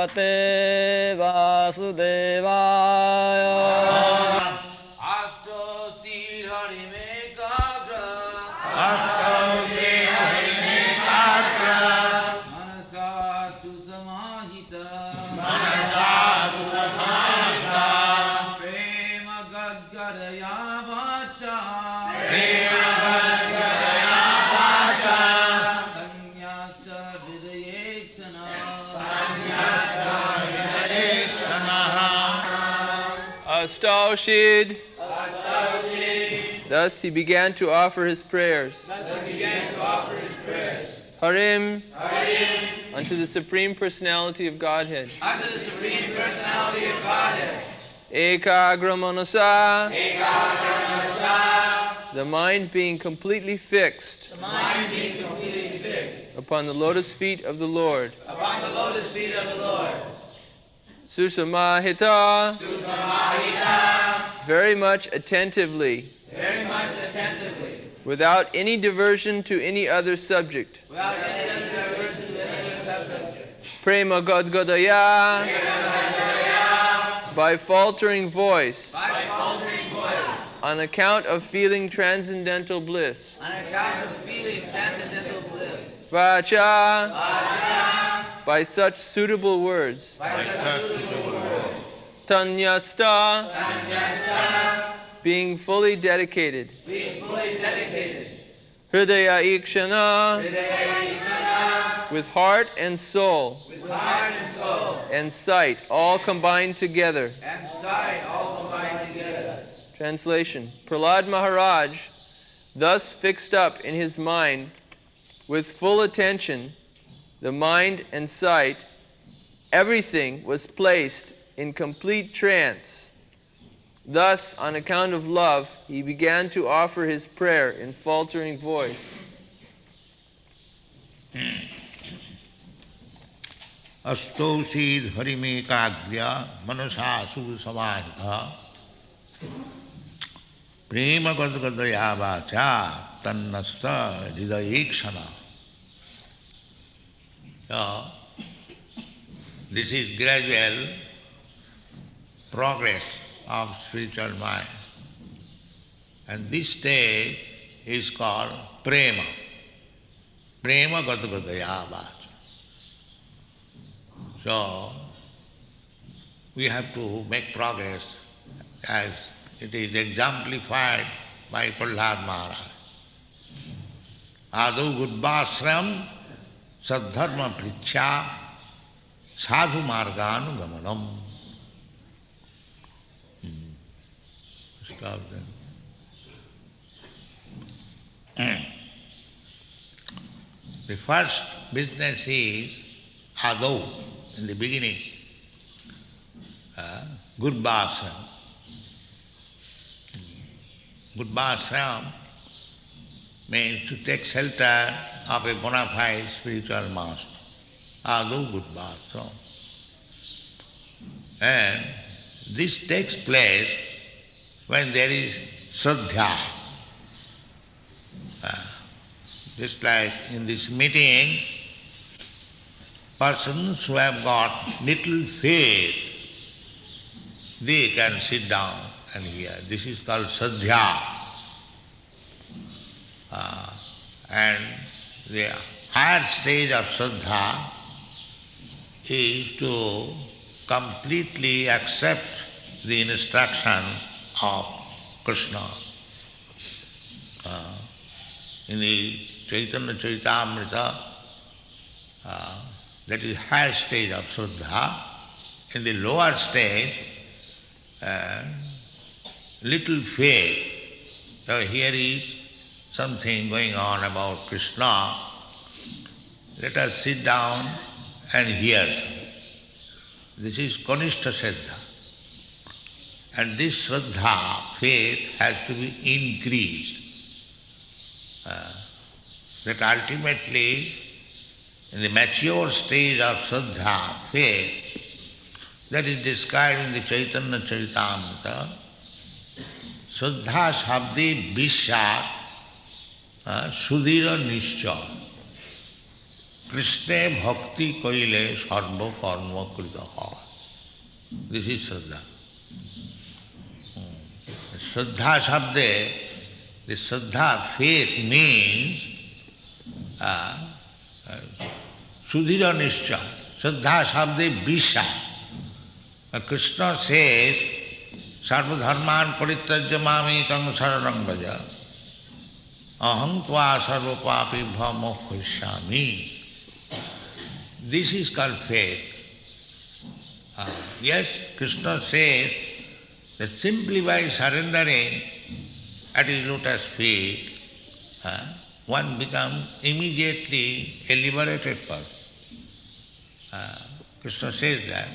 Bhagavate Vasudevaya. Asto Sri Hari Mekagra. Asto Sri Hari Mekagra. Manasa Susamahita. Manasa Susamahita. Prema Gadgadaya Vacha. Prema Gadgadaya Vacha. Sanyasta Hridayekshana. Sanyasta Hridayekshana. Astaushid. Thus he began to offer his prayers. Harim. Unto the Supreme Personality of Godhead. Unto the Supreme Personality of Godhead. Ekagra Manasa. The mind being completely fixed. Upon the lotus feet of the Lord. Upon the lotus feet of the Lord. Susamahita. Very much attentively. Very much attentively. Without any diversion to any other subject. Without any other diversion to any other subject. Prema Gadgadaya. By faltering voice. By faltering voice. On account of feeling transcendental bliss. On account of feeling transcendental bliss. Vacha. Vacha. By such suitable words. By such suitable words. Tanyasta. Sanyasta. Being fully dedicated. Being fully dedicated. Hridaya Ikshana. Hridayekshana. With heart and soul. With heart and soul. And sight all combined together. And sight all combined together. Translation. Prahlad Maharaj, thus fixed up in his mind, with full attention, the mind and sight, everything was placed in complete trance. Thus, on account of love, he began to offer his prayer in faltering voice. Astosid Harimekagya Manasa Susamahita. Prema Gadgadaya Vacha Tannasta Hridayekshana. This is gradual progress of spiritual mind. And this stage is called Prema. Prema Gadgadaya Vacha. So, we have to make progress as it is exemplified by Prahlad Maharaj. Adu Gudbasram Sadharma Prichya Sadhu Marganugamanam. Stop then. The first business is Adu, in the beginning, Gurvasram. Gurvasram means to take shelter of a bona fide spiritual master. Adu Gurvasram. And this takes place when there is Shraddha. Just like in this meeting, persons who have got little faith, they can sit down and hear. This is called Shraddha. And the higher stage of Shraddha is to completely accept the instruction of Krishna. In the Chaitanya Charitamrita, that is higher stage of Shraddha. In the lower stage, little faith. So here is something going on about Krishna. Let us sit down and hear. This is Kanishta Shraddha. And this Shraddha, faith, has to be increased. That ultimately, in the mature stage of Shraddha, faith, that is described in the Chaitanya Charitamrita, Shraddha Shabdi Vishwas Sudhira Nishcha. Krishna bhakti koile sarva karma krita. This is Shraddha. Shraddha Shabde, the Shraddha, faith means Sudhira Nishcha. Shraddha Shabde Vishwas. Krishna says, Sarva dharman parityajya mamekam saranam vraja. Aham tva sarva papibhyo mokshishyami. This is called faith. Yes, Krishna says that simply by surrendering at his lotus feet, one becomes immediately a liberated person. Krishna says that.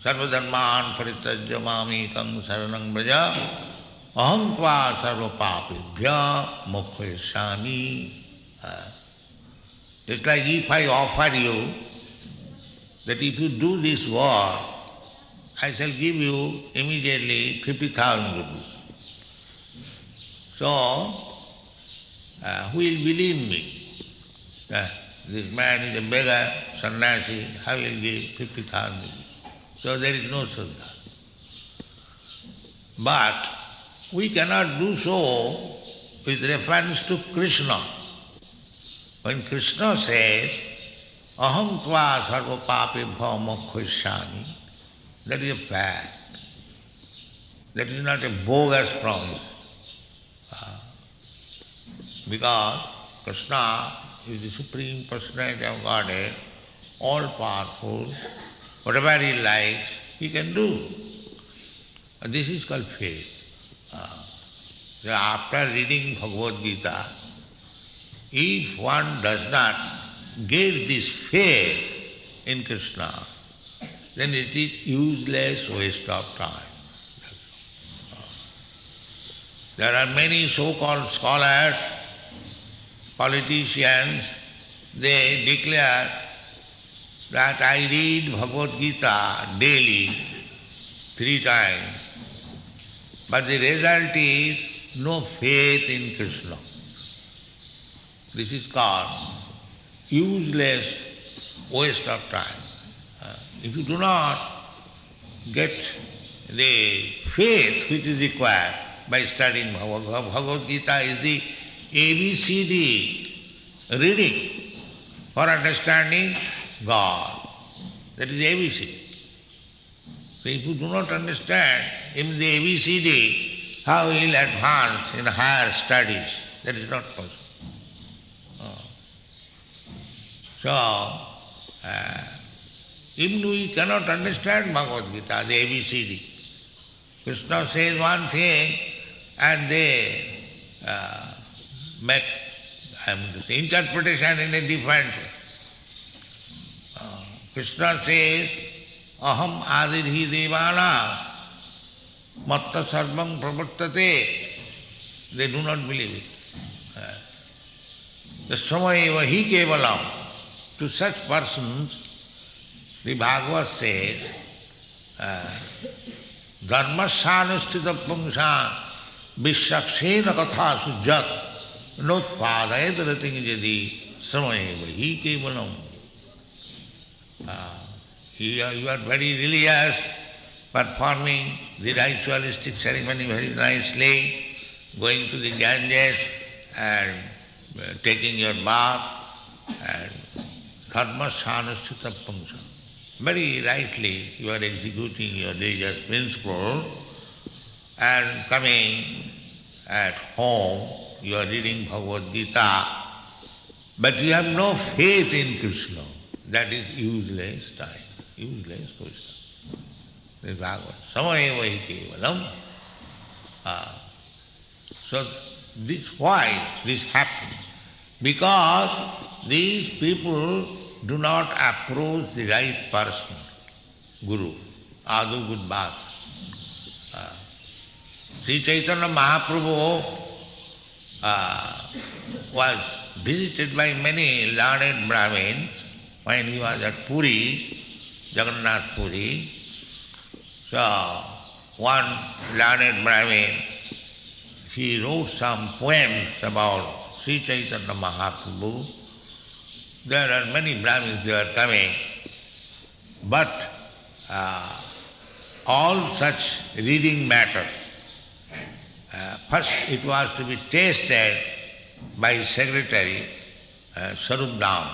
Sarva dharman parityajya mamekam saranam vraja. Aham tva sarva papibhyo mokshishyami. Just like if I offer you that if you do this work, I shall give you immediately 50,000 rupees. So, who will believe me? This man is a beggar, sannyasi, how will give 50,000 rupees? So there is no Shraddha. But we cannot do so with reference to Krishna. When Krishna says, Aham tva sarva papibhyo mokshishyami, that is a fact. That is not a bogus promise. Because Krishna is the Supreme Personality of Godhead, all powerful, whatever he likes, he can do. And this is called faith. After reading Bhagavad Gita, if one does not get this faith in Krishna, then it is useless waste of time. There are many so-called scholars, politicians, they declare that I read Bhagavad Gita daily 3 times, but the result is no faith in Krishna. This is called useless waste of time. If you do not get the faith which is required by studying Bhagavad Gita is the ABCD reading for understanding God. That is ABC. So if you do not understand in the ABCD, how you will advance in higher studies? That is not possible. So, even we cannot understand Bhagavad Gita, the ABCD. Krishna says one thing and they make interpretation in a different way. Krishna says, Aham adirhi devana matta sarvam pravartate. They do not believe it. The samayeva hi kevalam. To such persons, the Bhagavad says, dharmasyanusthita pumsan vishakshena katha sujjat notpadayat rating jadi samayeva hi kevalam. You are very religious, performing the ritualistic ceremony very nicely, going to the Ganges and taking your bath and dharmasyanusthita pumsa. Very rightly you are executing your religious principle and coming at home, you are reading Bhagavad Gita, but you have no faith in Krishna. That is useless time, useless question. This is Bhagavad. Samayeva hi kevalam. So why this happens? Because these people do not approach the right person, Guru, Adu Gudbhat. Sri Chaitanya Mahaprabhu was visited by many learned Brahmins when he was at Puri, Jagannath Puri. So, one learned Brahmin, he wrote some poems about Sri Chaitanya Mahaprabhu, there are many Brahmins, they are coming, but all such reading matters. First it was to be tasted by secretary Sarup Dam.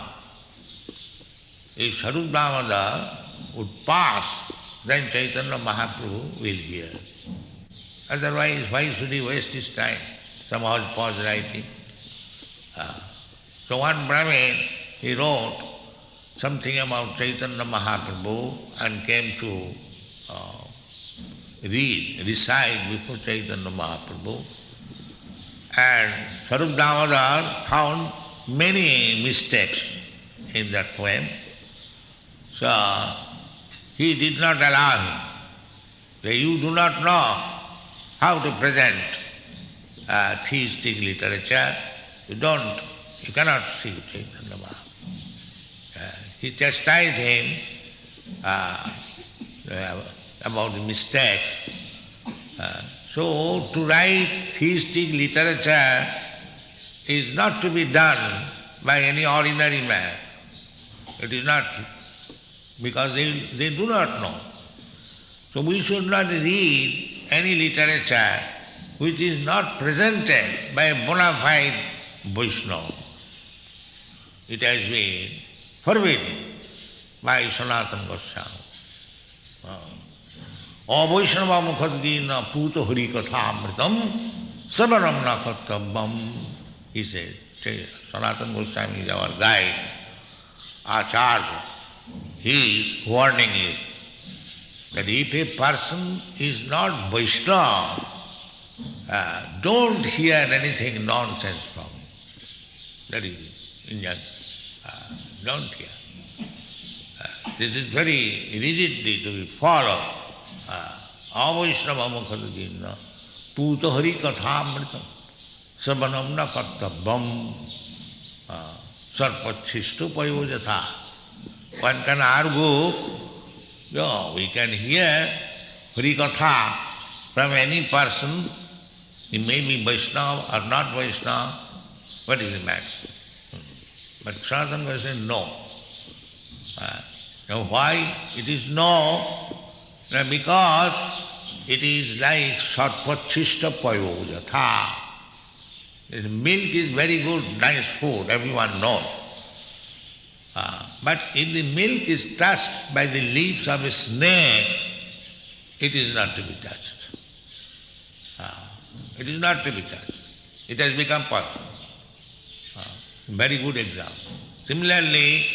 If Sarup Damodar would pass, then Chaitanya Mahaprabhu will hear. Otherwise, why should he waste his time? Some hodgepodge writing. So one Brahmin, he wrote something about Chaitanya Mahaprabhu and came to recite before Chaitanya Mahaprabhu. And Sarup Damodar found many mistakes in that poem. So he did not allow him. So you do not know how to present theistic literature. You cannot see Chaitanya Mahaprabhu. He chastised him about the mistakes. So to write theistic literature is not to be done by any ordinary man. It is not, because they do not know. So we should not read any literature which is not presented by a bona fide Vaishnava. It has been forbidden by Sanatana Goswami. Avaishnava mukhadgina puto hari kathamritam savanam na kartavam. He said, Sanatana Goswami is our guide, Acharya. His warning is that if a person is not Vaishnava, don't hear anything nonsense from him. That is Indian. Don't hear. This is very rigidly to be followed. Avaishnava mukhadagina puto hari kathamritam savanam na kartabam sarpachishtu payojatha. One can argue, we can hear Harikatha from any person. He may be Vaishnava or not Vaishnava. What is the matter? But Sanatana Goswami said no. Now why it is no? Because it is like sarpachishta payojatha. Milk is very good, nice food, everyone knows. But if the milk is touched by the leaves of a snake, it is not to be touched. It is not to be touched. It has become poison. Very good example. Similarly,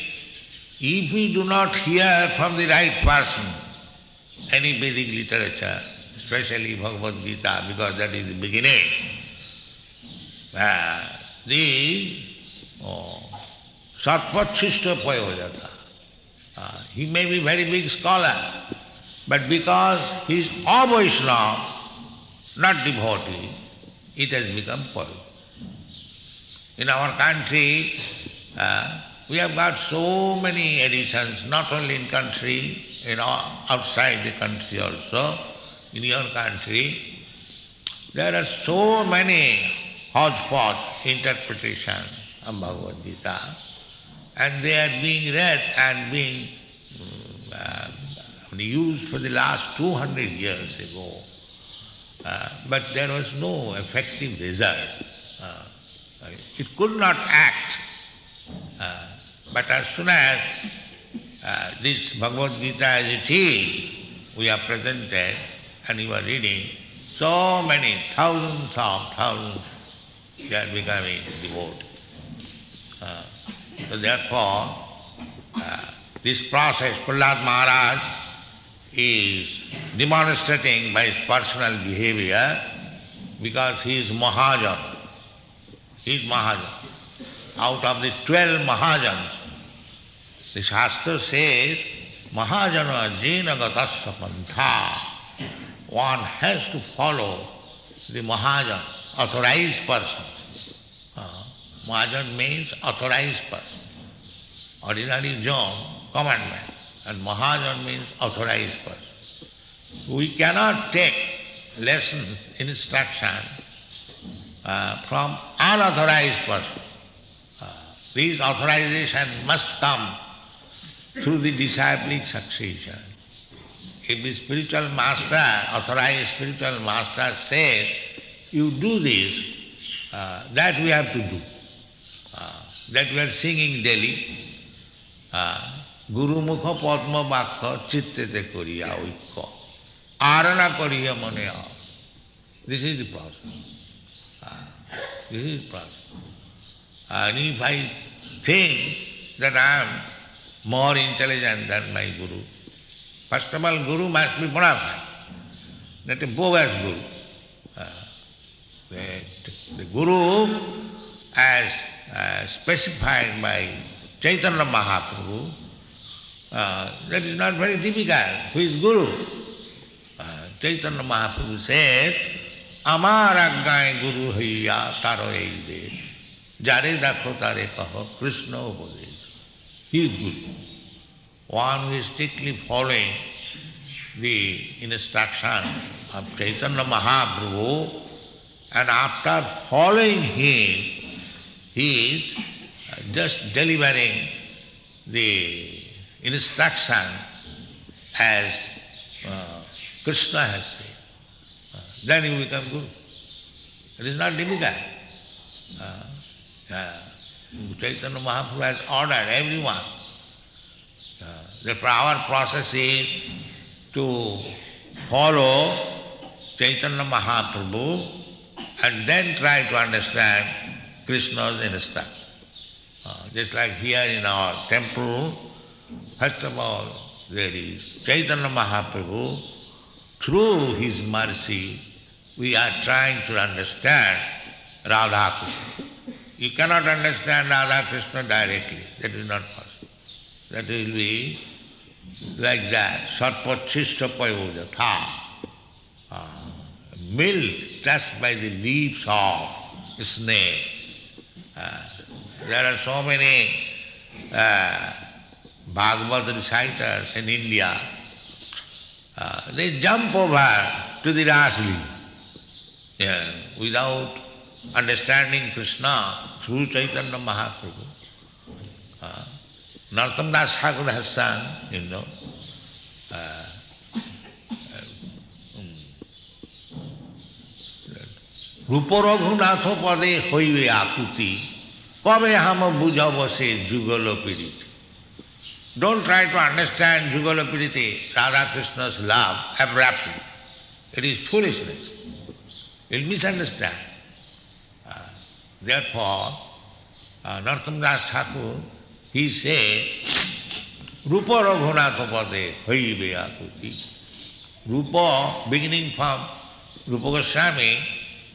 if we do not hear from the right person any Vedic literature, especially Bhagavad Gita, because that is the beginning, Sarpachishta Payojatha. He may be very big scholar, but because he is Avaishnava, not devotee, it has become poison. In our country, we have got so many editions, not only in country, outside the country also. In your country, there are so many hodgepodge interpretations of Bhagavad Gita, and they are being read and being used for the last 200 years ago. But there was no effective result. It could not act. But as soon as this Bhagavad Gita as it is, we are presented and you are reading, so many, thousands, they are becoming devoted. So therefore, this process, Prahlad Maharaj is demonstrating by his personal behavior, because he is Mahajan. He is Mahajan. Out of the 12 Mahajans, the Shastra says, Mahajana jena gatasya pantha. One has to follow the Mahajan, authorized person. Mahajan means authorized person. Ordinary John, common man. And Mahajan means authorized person. We cannot take lessons, instruction from unauthorized person. This authorization must come through the disciplic succession. If the spiritual master, authorized spiritual master says, you do this, that we have to do. That we are singing daily. Guru mukha padma vakha chittete koriya oikya. Arana koriya mane aao. This is the process. This is the process. And if I think that I am more intelligent than my Guru, first of all, Guru must be bona fide, not a bogus Guru. The Guru, as specified by Chaitanya Mahaprabhu, that is not very difficult. Who is Guru? Chaitanya Mahaprabhu said, Amar aggaye Guru haiya taro eide, jare dakho tare kaho Krishna upadesh. He is Guru. One who is strictly following the instruction of Chaitanya Mahaprabhu, and after following him, he is just delivering the instruction as Krishna has said. Then you become Guru. It is not difficult. Chaitanya Mahaprabhu has ordered everyone. Therefore our process is to follow Chaitanya Mahaprabhu and then try to understand Krishna's instruction. Just like here in our temple, first of all there is Chaitanya Mahaprabhu. Through his mercy we are trying to understand Radha Krishna. You cannot understand Radha Krishna directly, that is not possible. That will be like that, sarpachishta payojatha, milk touched by the leaves of snake. There are so many Bhagavad reciters in India. They jump over to the Rasli without understanding Krishna through Chaitanya Mahaprabhu. Narottam Das Thakur has sung, Rupa Raghunatha pade hoive akuti, kabe hama bujhava se jugala piriti. Don't try to understand Jugala Piriti, Radha Krishna's love, abruptly. It is foolishness. You'll misunderstand. Therefore, Narottam Das Thakur, he said, Rupa Raghunatha pade hoive akuti. Rupa, beginning from Rupa Goswami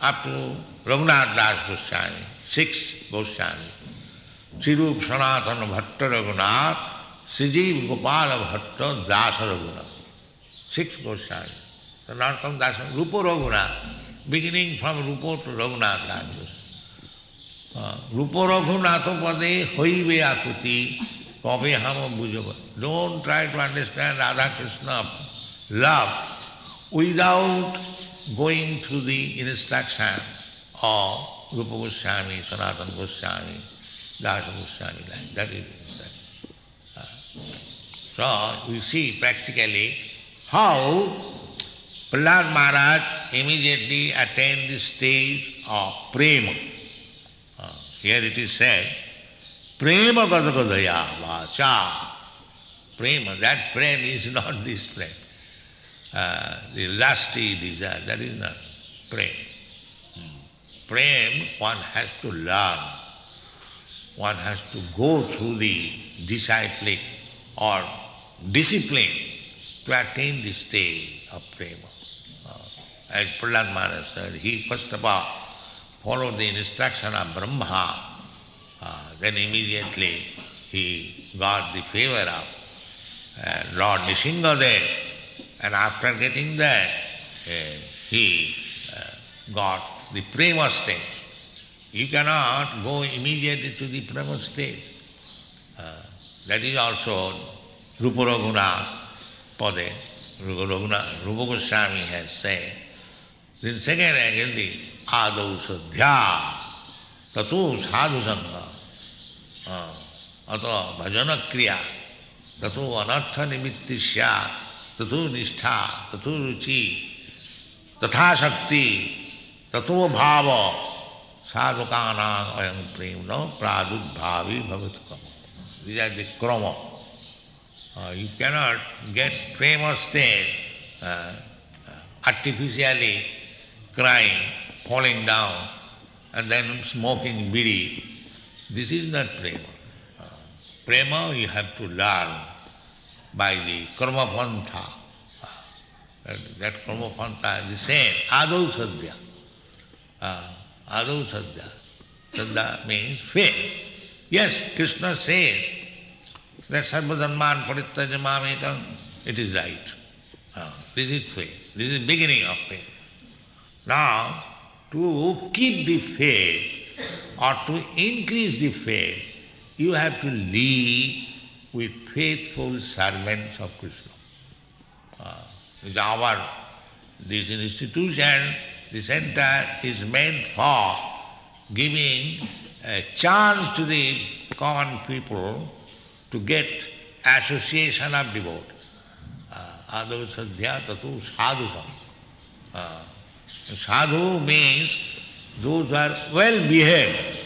up to Raghunath Das Goswami, 6 Goswami. Sirup Sanatana Bhatta Raghunath, Sijiv Gopala Bhatta Dasa Raghunath. 6 Goswami. So Narottam Das, Rupa Raghunath, beginning from Rupa to Raghunath Das. Rupa Raghunatha pade hoive akuti, kabe hama bujhava. Don't try to understand Radha Krishna love without going through the instruction of Rupa Goswami, Sanatana Goswami, Dasa Goswami. That is it. So we see practically how Prahlad Maharaj immediately attained the stage of prema. Here it is said, prema gadagadaya vacha. Prema, that prema is not this prema. The lusty desire, that is not prema. Prema, one has to learn. One has to go through the disciplic or discipline to attain the stage of prema. As Prahlad Maharaj said, he first of all followed the instruction of Brahma, then immediately he got the favor of Lord Nrsimhadev, and after getting that, he got the prema stage. You cannot go immediately to the prema stage. That is also Rupa Raghunath pade, Rupa Goswami has said. Then second again the Adau Sadhya, Tatu Sadhu Sangha. Ato bhajana kriya, tato anartha nimitti syat, tato nishtha, tato ruchi, tatha shakti, tato bhava, sadhukana ayam prema pradudbhavi bhavatukam. These are the krama. You cannot get prema state artificially crying, falling down, and then smoking bidi. This is not prema. Prema you have to learn by the karma pantha. That karma pantha is the same. Adau sadhya. Adau sadhya. Sadhya means faith. Yes, Krishna says that sarvadharman parityajya mamekam. It is right. This is faith. This is the beginning of faith. Now, to keep the faith or to increase the faith, you have to live with faithful servants of Krishna. This institution, the center is meant for giving a chance to the common people to get association of devotees. Adau sadhya tatu sadhu sam. Sadhu means those who are well behaved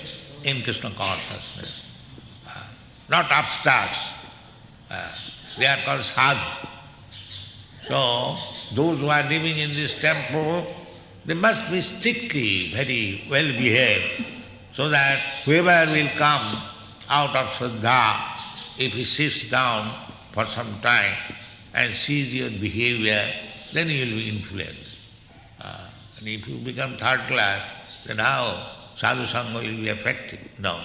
in Krishna consciousness, not upstarts. They are called sadhu. So, those who are living in this temple, they must be strictly very well behaved, so that whoever will come out of Shraddha, if he sits down for some time and sees your behavior, then he will be influenced. And if you become third class, then how sadhu sangha will be effective? No.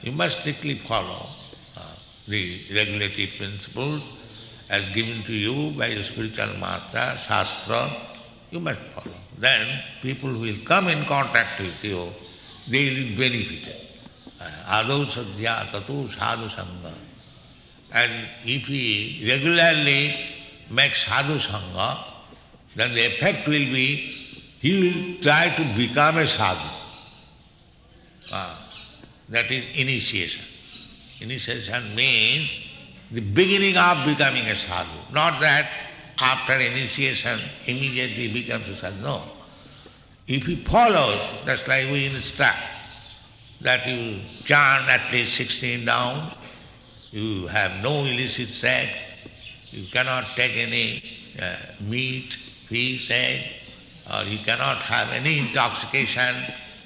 You must strictly follow the regulative principles as given to you by the spiritual master, Shastra. You must follow. Then people who will come in contact with you, they will be benefited. Adau sadhya tatu sadhu sangha. And if he regularly makes sadhu sangha, then the effect will be he will try to become a sadhu. That is initiation. Initiation means the beginning of becoming a sadhu. Not that after initiation immediately becomes a sadhu. No. If he follows, that's like we instruct, that you chant at least 16 rounds, you have no illicit sex, you cannot take any meat, fish, egg, or you cannot have any intoxication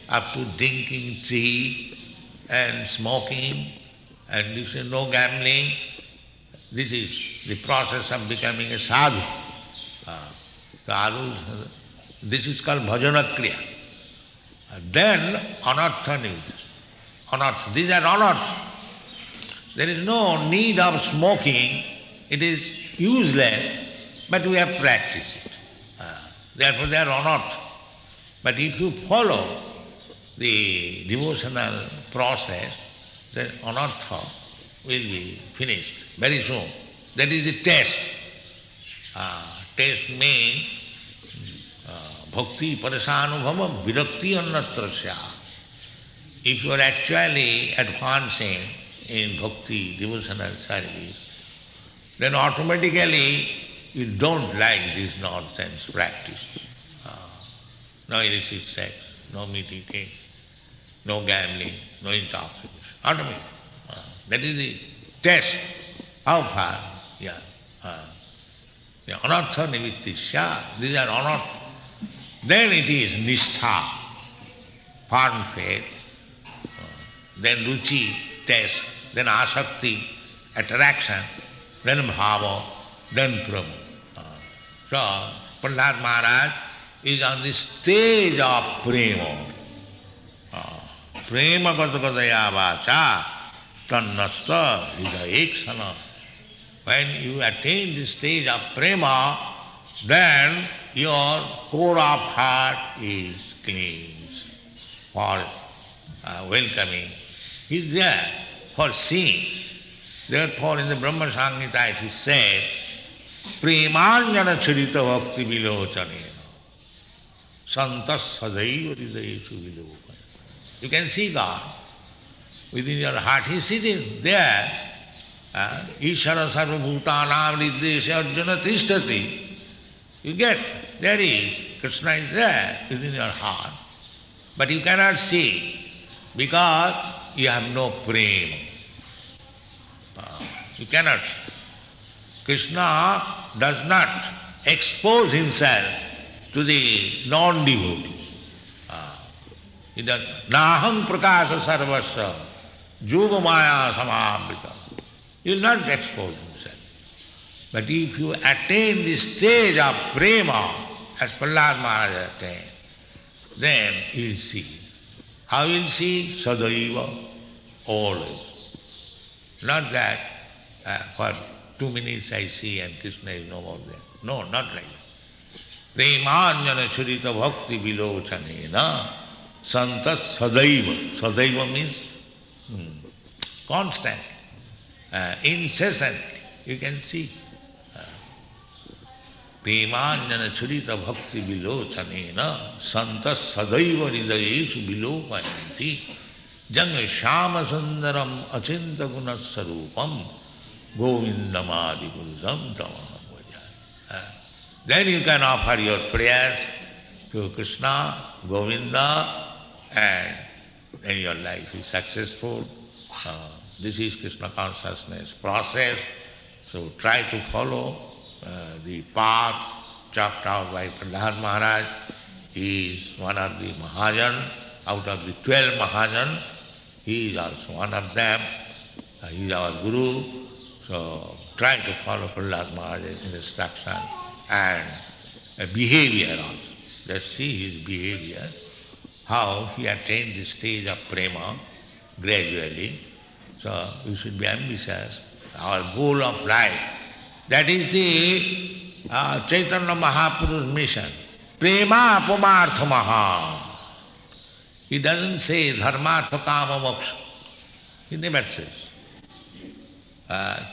up to drinking tea and smoking, and this is no gambling. This is the process of becoming a sadhu. This is called bhajana kriya. Then anartha news. Anartha. These are anartha. There is no need of smoking. It is useless, but we have practiced it. Therefore they are anartha. But if you follow the devotional process, then anartha will be finished very soon. That is the test. Test means bhakti parasanubhava virakti annatrasya. If you are actually advancing in bhakti, devotional service, then automatically you don't like this nonsense practice. No illicit sex, no meat eating, no gambling, no intoxication. Automatically. That is the test. How far? Yeah. Anartha nimittisya, these are anartha. Then it is nishtha, firm faith, then ruchi, taste, then asakti, attraction, then bhava, then prema. So, Prahlad Maharaj is on the stage of prema. Prema gata gadaya vacha, tannasta hridayekshana. When you attain the stage of prema, then your core of heart is clean for welcoming. He is there for seeing. Therefore in the Brahma Samhita it is said, Premanjana charita bhakti vilochanena santas sadaiva hridayeshu vilochanena. You can see God within your heart. He is sitting there. Ishara sarva bhutanam riddhesya arjuna tishtati. You get, there he is. Krishna is there within your heart. But you cannot see because you have no prema. You cannot see. Krishna does not expose himself to the non-devotees. He does naham prakasa sarvasya yoga maya samavrita. He will not expose himself. But if you attain the stage of prema, as Prahlad Maharaj attained, then you will see. How you will see? Sadaiva, always. Not that for 2 minutes I see and Krishna is no more there. No, not like that. Premanjana churita bhakti vilochanena santas sadaiva. Sadaiva means constant, incessant. You can see. Premanjana churita bhakti vilochanena santas sadaiva hridayeshu vilopayanti janga shama sundaram achinta gunasarupam govindamadi purusham tamaham bhaja. Then you can offer your prayers to Krishna, Govinda, and then your life is successful. This is Krishna consciousness process. So try to follow the path chalked out by Prahlad Maharaj. He is one of the Mahajan. Out of the 12 Mahajan, he is also one of them. He is our Guru. So try to follow Prahlad Maharaj's instruction and behavior also. Let's see his behavior, how he attained the stage of prema gradually. So we should be ambitious. Our goal of life, that is the Chaitanya Mahaprabhu's mission. Prema pumartha maha. He doesn't say dharmartha kama moksha. He never says.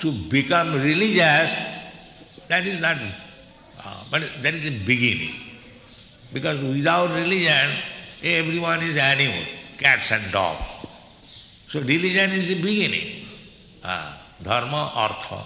To become religious, that is not, but that is the beginning. Because without religion, everyone is animal, cats and dogs. So religion is the beginning. Dharma, artha,